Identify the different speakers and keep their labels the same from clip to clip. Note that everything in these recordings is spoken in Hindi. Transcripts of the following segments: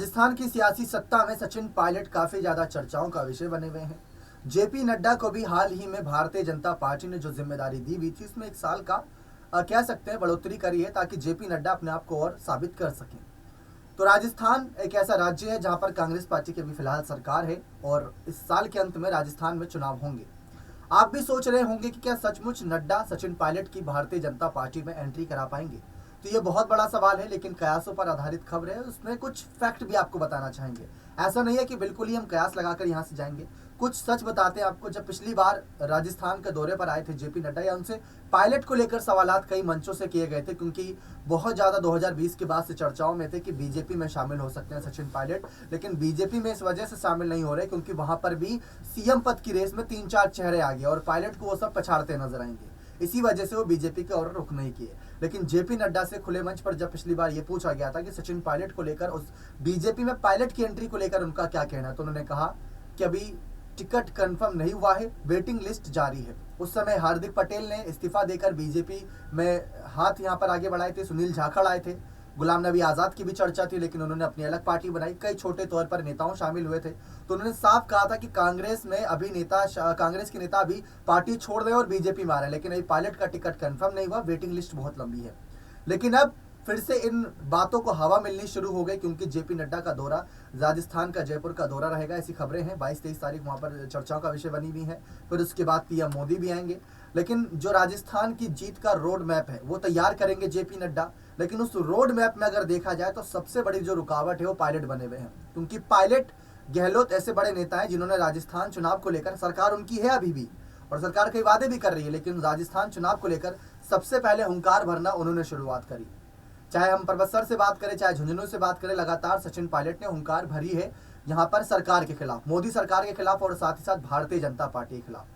Speaker 1: राजस्थान की सियासी सत्ता में सचिन पायलट काफी ज्यादा चर्चाओं का विषय बने हुए हैं। जेपी नड्डा को भी हाल ही में भारतीय जनता पार्टी ने जो जिम्मेदारी दी हुई थी उसमें एक साल का कह सकते हैं बढ़ोतरी करी है ताकि जेपी नड्डा अपने आप को और साबित कर सकें। तो राजस्थान एक ऐसा राज्य है जहां पर कांग्रेस पार्टी की अभी फिलहाल सरकार है और इस साल के अंत में राजस्थान में चुनाव होंगे। आप भी सोच रहे होंगे कि क्या सचमुच नड्डा सचिन पायलट की भारतीय जनता पार्टी में एंट्री करा पाएंगे। तो ये बहुत बड़ा सवाल है, लेकिन कयासों पर आधारित खबर है, उसमें कुछ फैक्ट भी आपको बताना चाहेंगे। ऐसा नहीं है कि बिल्कुल ही हम कयास लगाकर यहाँ से जाएंगे, कुछ सच बताते हैं आपको। जब पिछली बार राजस्थान के दौरे पर आए थे जेपी नड्डा, या उनसे पायलट को लेकर सवालात कई मंचों से किए गए थे, क्योंकि बहुत ज़्यादा 2020 के बाद से चर्चाओं में थे कि बीजेपी में शामिल हो सकते हैं सचिन पायलट। लेकिन बीजेपी में इस वजह से शामिल नहीं हो रहे क्योंकि वहां पर भी सीएम पद की रेस में 3-4 चेहरे आ गए और पायलट को वो सब पछाड़ते नजर आएंगे। इसी वजह से वो बीजेपी के और रुख नहीं किए। लेकिन जेपी नड्डा से खुले मंच पर जब पिछली बार ये पूछा गया था कि सचिन पायलट को लेकर, उस बीजेपी में पायलट की एंट्री को लेकर उनका क्या कहना है, तो उन्होंने कहा कि अभी टिकट कंफर्म नहीं हुआ है, वेटिंग लिस्ट जारी है। उस समय हार्दिक पटेल ने इस्तीफा देकर बीजेपी में हाथ यहाँ पर आगे बढ़ाए थे, सुनील जाखड़ आए थे, गुलाम नबी आज़ाद की भी चर्चा थी, लेकिन उन्होंने अपनी अलग पार्टी बनाई। कई छोटे तौर पर नेताओं शामिल हुए थे। तो उन्होंने साफ कहा था कि कांग्रेस के नेता अभी पार्टी छोड़ रहे और बीजेपी में आ रहे हैं, लेकिन अभी पायलट का टिकट कंफर्म नहीं हुआ, वेटिंग लिस्ट बहुत लंबी है। लेकिन अब फिर से इन बातों को हवा मिलनी शुरू हो गई, क्योंकि जेपी नड्डा का दौरा राजस्थान का जयपुर का दौरा रहेगा, ऐसी खबरें हैं। 22-23 तारीख वहां पर चर्चाओं का विषय बनी हुई है। फिर उसके बाद पीएम मोदी भी आएंगे। लेकिन जो राजस्थान की जीत का रोड मैप है वो तैयार करेंगे जेपी नड्डा। लेकिन उस रोड मैप में अगर देखा जाए तो सबसे बड़ी जो रुकावट है वो पायलट बने हुए हैं, क्योंकि पायलट, गहलोत ऐसे बड़े नेता हैं जिन्होंने राजस्थान चुनाव को लेकर, सरकार उनकी है अभी भी और सरकार कई वादे भी कर रही है, लेकिन राजस्थान चुनाव को लेकर सबसे पहले हुंकार भरना उन्होंने शुरुआत करी। चाहे हम परबतसर से बात करें, चाहे झुंझुनू से बात करें, लगातार सचिन पायलट ने हुंकार भरी है यहाँ पर सरकार के खिलाफ, मोदी सरकार के खिलाफ और साथ ही साथ भारतीय जनता पार्टी के खिलाफ।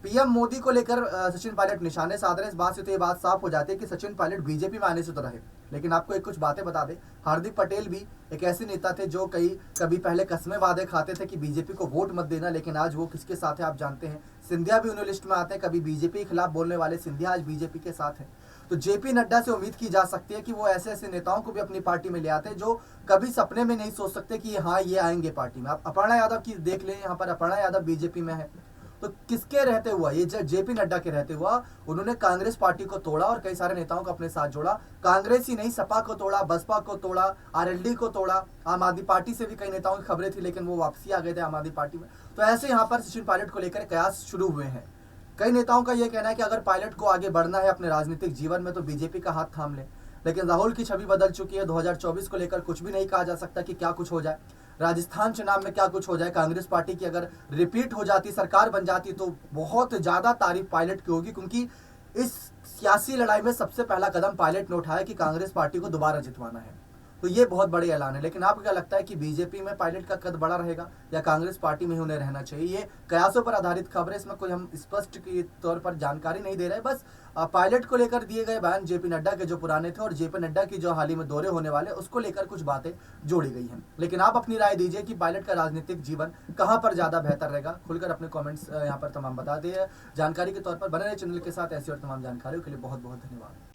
Speaker 1: पीएम मोदी को लेकर सचिन पायलट निशाने साध रहे। इस बात से तो ये बात साफ हो जाती है कि सचिन पायलट बीजेपी में आने से तो रहे। लेकिन आपको एक कुछ बातें बता दें, हार्दिक पटेल भी एक ऐसे नेता थे जो कभी पहले कस्में वादे खाते थे कि बीजेपी को वोट मत देना, लेकिन आज वो किसके साथ है आप जानते हैं। सिंधिया भी उन्हें लिस्ट में आते हैं। कभी बीजेपी के खिलाफ बोलने वाले सिंधिया आज बीजेपी के साथ हैं। तो जेपी नड्डा से उम्मीद की जा सकती है कि वो ऐसे ऐसे नेताओं को भी अपनी पार्टी में ले आते हैं जो कभी सपने में नहीं सोच सकते कि हाँ ये आएंगे पार्टी में। आप अपर्णा यादव की देख लें, यहाँ पर अपर्णा यादव बीजेपी में है। तो किसके रहते हुआ, ये जेपी नड्डा के रहते हुआ उन्होंने कांग्रेस पार्टी को तोड़ा और कई सारे नेताओं को अपने साथ जोड़ा। कांग्रेस ही नहीं, सपा को तोड़ा, बसपा को तोड़ा, आरएलडी को तोड़ा, आम आदमी पार्टी से भी कई नेताओं की खबरें थी, लेकिन वो वापसी आ गए थे आम आदमी पार्टी में। तो ऐसे यहाँ पर सचिन पायलट को लेकर कयास शुरू हुए हैं। कई नेताओं का यह कहना है कि अगर पायलट को आगे बढ़ना है अपने राजनीतिक जीवन में तो बीजेपी का हाथ थाम ले। लेकिन राहुल की छवि बदल चुकी है। 2024 को लेकर कुछ भी नहीं कहा जा सकता कि क्या कुछ हो जाए। राजस्थान चुनाव में क्या कुछ हो जाए। कांग्रेस पार्टी की अगर रिपीट हो जाती, सरकार बन जाती, तो बहुत ज्यादा तारीफ पायलट की होगी, क्योंकि इस सियासी लड़ाई में सबसे पहला कदम पायलट ने उठाया कि कांग्रेस पार्टी को दोबारा जितवाना है। तो ये बहुत बड़े ऐलान है। लेकिन आपको क्या लगता है कि बीजेपी में पायलट का कद बड़ा रहेगा या कांग्रेस पार्टी में ही उन्हें रहना चाहिए? ये कयासों पर आधारित खबर है, इसमें कोई हम स्पष्ट के तौर पर जानकारी नहीं दे रहे। बस पायलट को लेकर दिए गए बयान जेपी नड्डा के जो पुराने थे और जेपी नड्डा की जो हाल ही में दौरे होने वाले, उसको लेकर कुछ बातें जोड़ी गई हैं। लेकिन आप अपनी राय दीजिए कि पायलट का राजनीतिक जीवन कहां पर ज्यादा बेहतर रहेगा। खुलकर अपने कमेंट्स यहाँ पर तमाम बता दिए। जानकारी के तौर पर बने रहे चैनल के साथ। ऐसी और तमाम जानकारियों के लिए बहुत बहुत धन्यवाद।